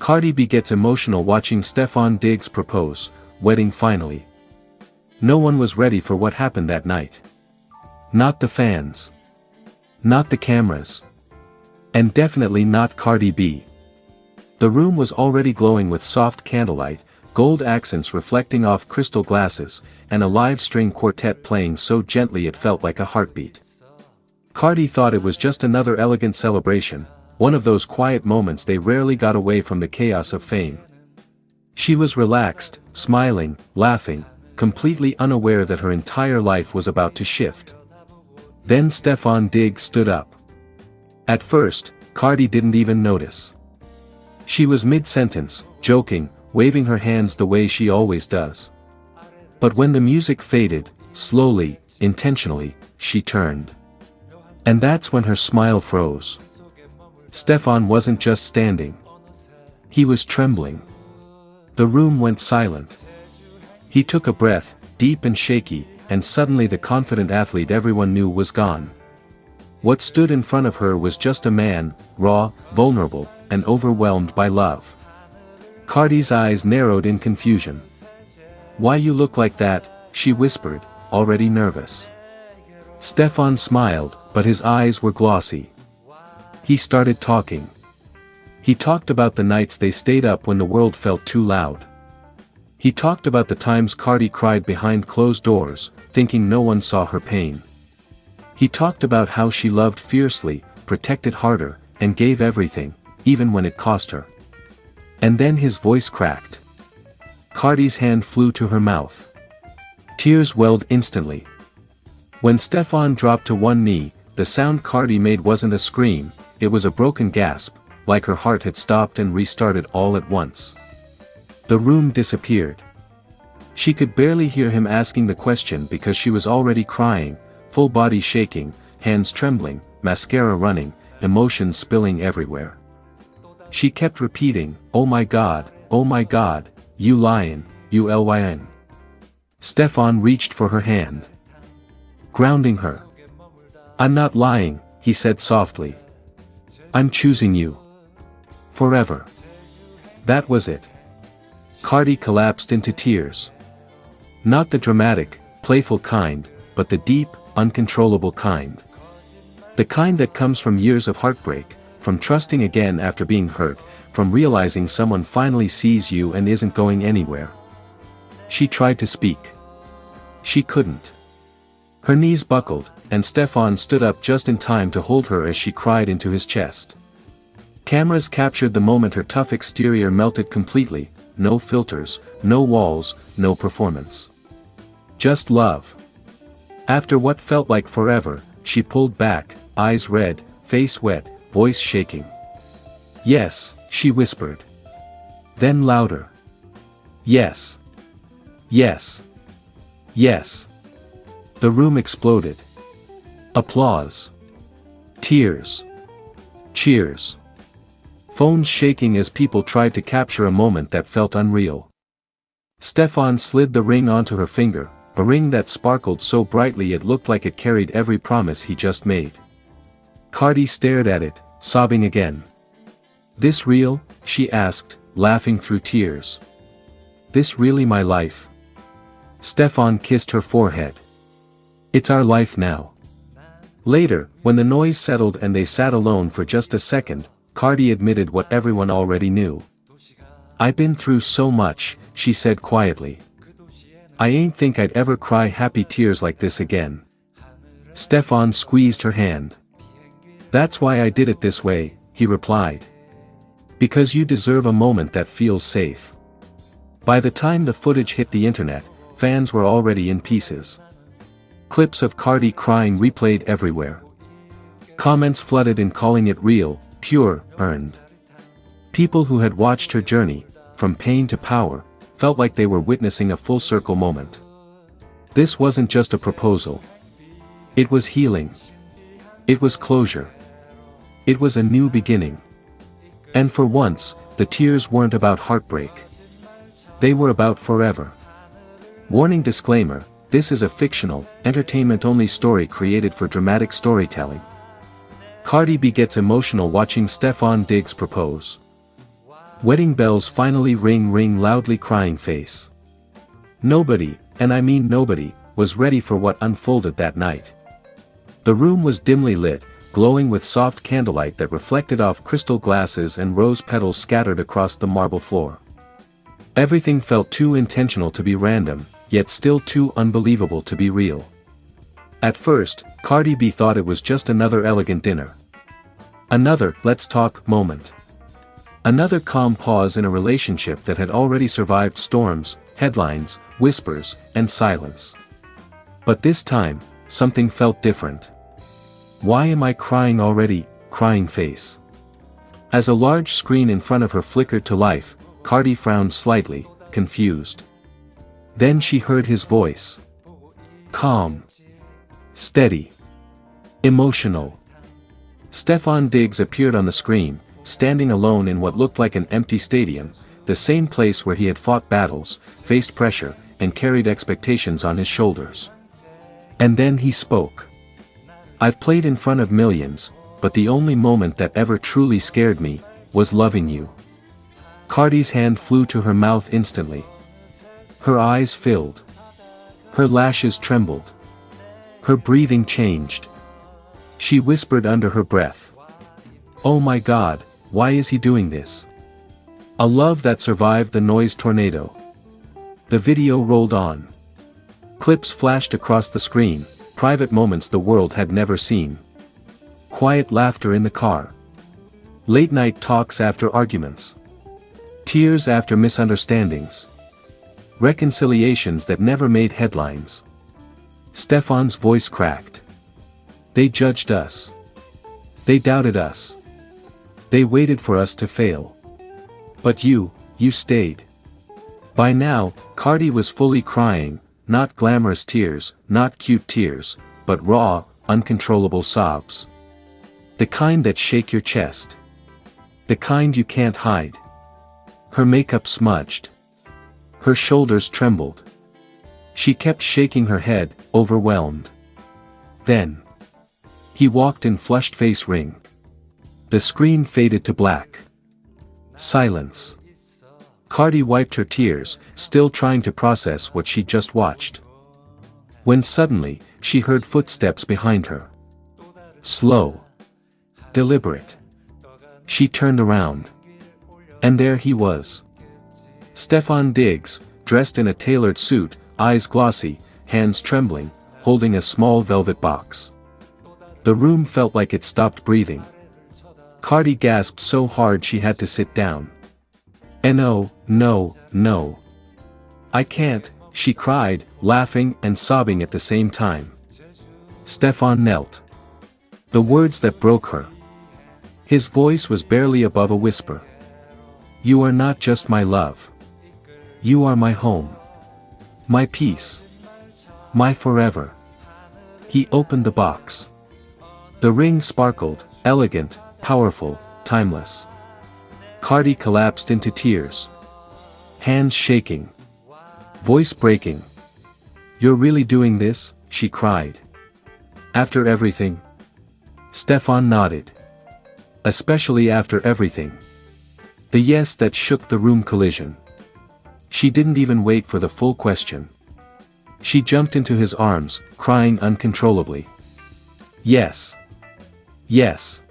Cardi B gets emotional watching Stefon Diggs propose, wedding finally. No one was ready for what happened that night. Not the fans. Not the cameras. And definitely not Cardi B. The room was already glowing with soft candlelight, gold accents reflecting off crystal glasses, and a live string quartet playing so gently it felt like a heartbeat. Cardi thought it was just another elegant celebration, one of those quiet moments they rarely got away from the chaos of fame. She was relaxed, smiling, laughing, completely unaware that her entire life was about to shift. Then Stefon Diggs stood up. At first, Cardi didn't even notice. She was mid-sentence, joking, waving her hands the way she always does. But when the music faded, slowly, intentionally, she turned. And that's when her smile froze. Stefon wasn't just standing. He was trembling. The room went silent. He took a breath, deep and shaky, and suddenly the confident athlete everyone knew was gone. What stood in front of her was just a man, raw, vulnerable, and overwhelmed by love. Cardi's eyes narrowed in confusion. "Why you look like that?" she whispered, already nervous. Stefon smiled, but his eyes were glossy. He started talking. He talked about the nights they stayed up when the world felt too loud. He talked about the times Cardi cried behind closed doors, thinking no one saw her pain. He talked about how she loved fiercely, protected harder, and gave everything, even when it cost her. And then his voice cracked. Cardi's hand flew to her mouth. Tears welled instantly. When Stefon dropped to one knee, the sound Cardi made wasn't a scream, it was a broken gasp, like her heart had stopped and restarted all at once. The room disappeared. She could barely hear him asking the question because she was already crying, full body shaking, hands trembling, mascara running, emotions spilling everywhere. She kept repeating, oh my God, you lion, you lyn. Stefon reached for her hand. Grounding her. "I'm not lying," he said softly. "I'm choosing you. Forever." That was it. Cardi collapsed into tears. Not the dramatic, playful kind, but the deep, uncontrollable kind. The kind that comes from years of heartbreak, from trusting again after being hurt, from realizing someone finally sees you and isn't going anywhere. She tried to speak. She couldn't. Her knees buckled, and Stefon stood up just in time to hold her as she cried into his chest. Cameras captured the moment her tough exterior melted completely, no filters, no walls, no performance. Just love. After what felt like forever, she pulled back, eyes red, face wet, voice shaking. "Yes," she whispered. Then louder. "Yes. Yes. Yes." The room exploded. Applause. Tears. Cheers. Phones shaking as people tried to capture a moment that felt unreal. Stefon slid the ring onto her finger, a ring that sparkled so brightly it looked like it carried every promise he just made. Cardi stared at it, sobbing again. "This real?" she asked, laughing through tears. "This really my life?" Stefon kissed her forehead. "It's our life now." Later, when the noise settled and they sat alone for just a second, Cardi admitted what everyone already knew. "I've been through so much," she said quietly. "I ain't think I'd ever cry happy tears like this again." Stefon squeezed her hand. "That's why I did it this way," he replied. "Because you deserve a moment that feels safe." By the time the footage hit the internet, fans were already in pieces. Clips of Cardi crying replayed everywhere. Comments flooded in calling it real, pure, earned. People who had watched her journey, from pain to power, felt like they were witnessing a full-circle moment. This wasn't just a proposal. It was healing. It was closure. It was a new beginning. And for once, the tears weren't about heartbreak. They were about forever. Warning disclaimer, this is a fictional, entertainment-only story created for dramatic storytelling. Cardi B gets emotional watching Stefon Diggs propose. Wedding bells finally ring loudly crying face. Nobody, and I mean nobody, was ready for what unfolded that night. The room was dimly lit, glowing with soft candlelight that reflected off crystal glasses and rose petals scattered across the marble floor. Everything felt too intentional to be random, yet still too unbelievable to be real. At first, Cardi B thought it was just another elegant dinner. Another "let's talk" moment. Another calm pause in a relationship that had already survived storms, headlines, whispers, and silence. But this time, something felt different. "Why am I crying already?" crying face. As a large screen in front of her flickered to life, Cardi frowned slightly, confused. Then she heard his voice. Calm. Steady. Emotional. Stefon Diggs appeared on the screen, standing alone in what looked like an empty stadium, the same place where he had fought battles, faced pressure, and carried expectations on his shoulders. And then he spoke. "I've played in front of millions, but the only moment that ever truly scared me was loving you." Cardi's hand flew to her mouth instantly. Her eyes filled. Her lashes trembled. Her breathing changed. She whispered under her breath. "Oh my God, why is he doing this?" A love that survived the noise tornado. The video rolled on. Clips flashed across the screen, private moments the world had never seen. Quiet laughter in the car. Late night talks after arguments. Tears after misunderstandings. Reconciliations that never made headlines. Stefon's voice cracked. "They judged us. They doubted us. They waited for us to fail. But you stayed." By now, Cardi was fully crying, not glamorous tears, not cute tears, but raw, uncontrollable sobs. The kind that shake your chest. The kind you can't hide. Her makeup smudged. Her shoulders trembled. She kept shaking her head, overwhelmed. Then he walked in flushed face ring. The screen faded to black. Silence. Cardi wiped her tears, still trying to process what she just watched. When suddenly, she heard footsteps behind her. Slow. Deliberate. She turned around. And there he was. Stefon Diggs, dressed in a tailored suit, eyes glossy, hands trembling, holding a small velvet box. The room felt like it stopped breathing. Cardi gasped so hard she had to sit down. "No, no, no. I can't," she cried, laughing and sobbing at the same time. Stefon knelt. The words that broke her. His voice was barely above a whisper. "You are not just my love. You are my home. My peace. My forever." He opened the box. The ring sparkled, elegant, powerful, timeless. Cardi collapsed into tears. Hands shaking. Voice breaking. "You're really doing this?" she cried. "After everything?" Stefon nodded. "Especially after everything." The yes that shook the room collision. She didn't even wait for the full question. She jumped into his arms, crying uncontrollably. "Yes. Yes.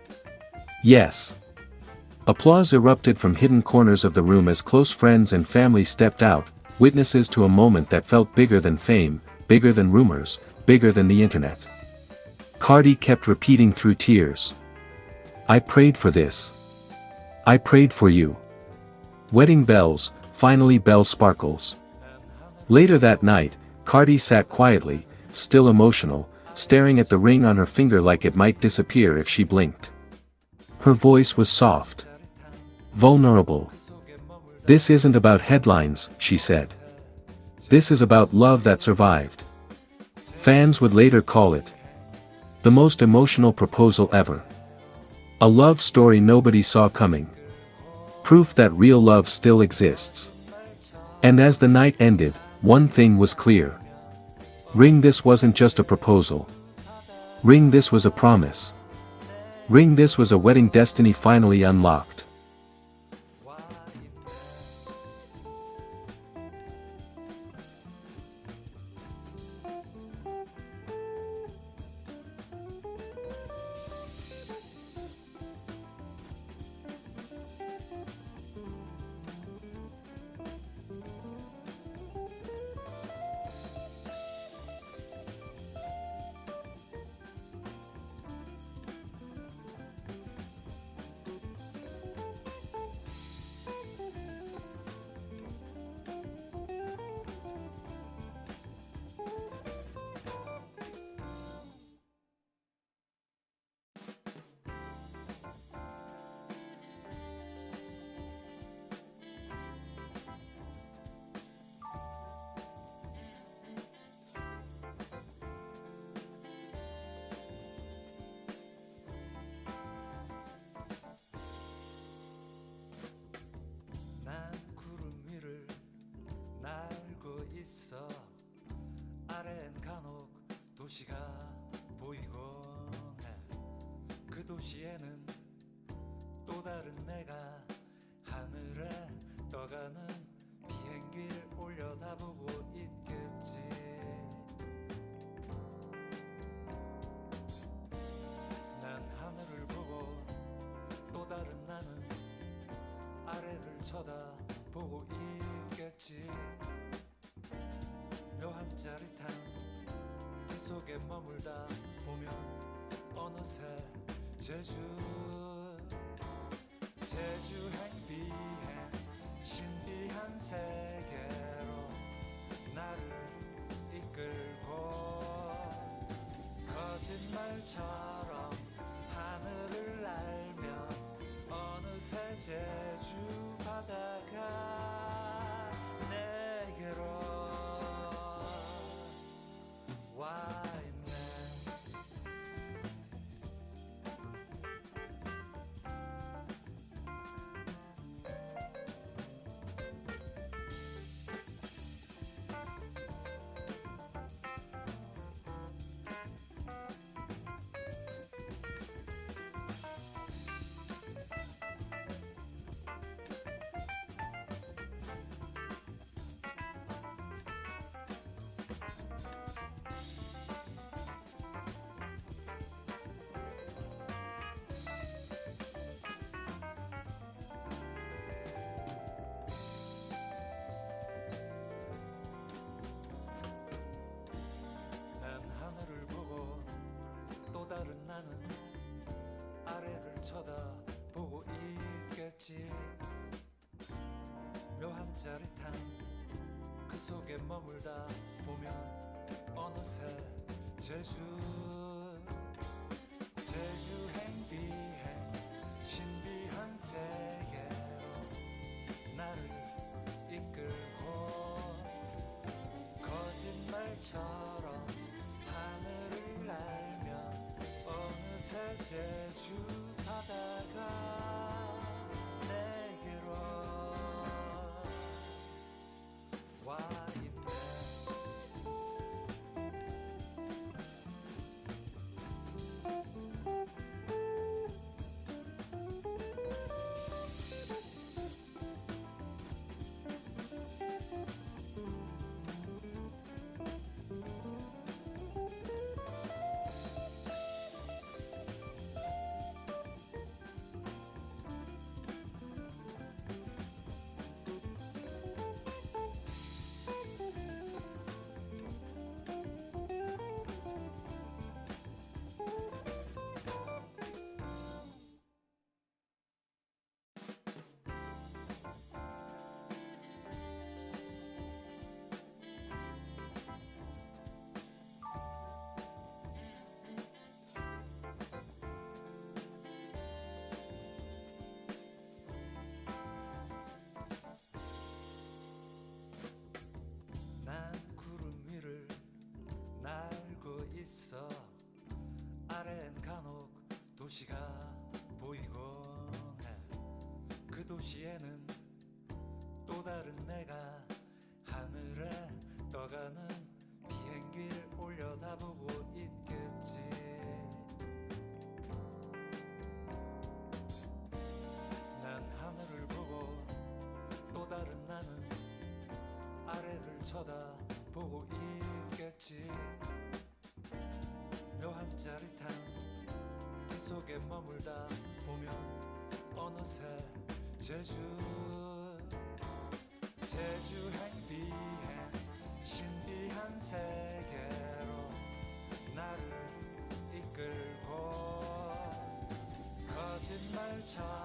Yes." Applause erupted from hidden corners of the room as close friends and family stepped out, witnesses to a moment that felt bigger than fame, bigger than rumors, bigger than the internet. Cardi kept repeating through tears. "I prayed for this. I prayed for you." Wedding bells, finally bell sparkles. Later that night, Cardi sat quietly, still emotional, staring at the ring on her finger like it might disappear if she blinked. Her voice was soft. Vulnerable. "This isn't about headlines," she said. "This is about love that survived." Fans would later call it the most emotional proposal ever. A love story nobody saw coming. Proof that real love still exists. And as the night ended, one thing was clear. Ring this wasn't just a proposal. Ring this was a promise. Ring this was a wedding destiny finally unlocked. 도시가 보이곤 해. 그 도시에는 또 다른 내가 하늘에 떠가는 비행기를 올려다보고 있겠지. 난 하늘을 보고 또 다른 나는 아래를 쳐다보고 있겠지. 묘한 짜릿함 그 속에 머물다 보면 어느새 제주 행비행 신비한 세계로 나를 이끌고 거짓말처럼 하늘을 날며 어느새 제주 바다가 내게로 와 있네. 하늘을 보고 또 다른 나는 아래를 쳐다보고 있겠지. 묘한 짜릿함 그 속에 머물다 보면 어느새 제주 행비행 신비한 세계로 나를 이끌고 거짓말처럼 하늘을 날며 어느새 제주 바다가 내게로 와 있네. 난 구름 위를 날고 있어. 아래엔 간혹 도시가 보이곤 해. 그 도시에는 또 다른 내가 하늘에 떠가는 비행기를 올려다보고 있겠지. 난 하늘을 보고 또 다른 나는 아래를 쳐다보고 있겠지. 묘한 짜릿함 그 속에 머물다 보면 어느새 제주 행비행 신비한 세계로 나를 이끌고 거짓말처럼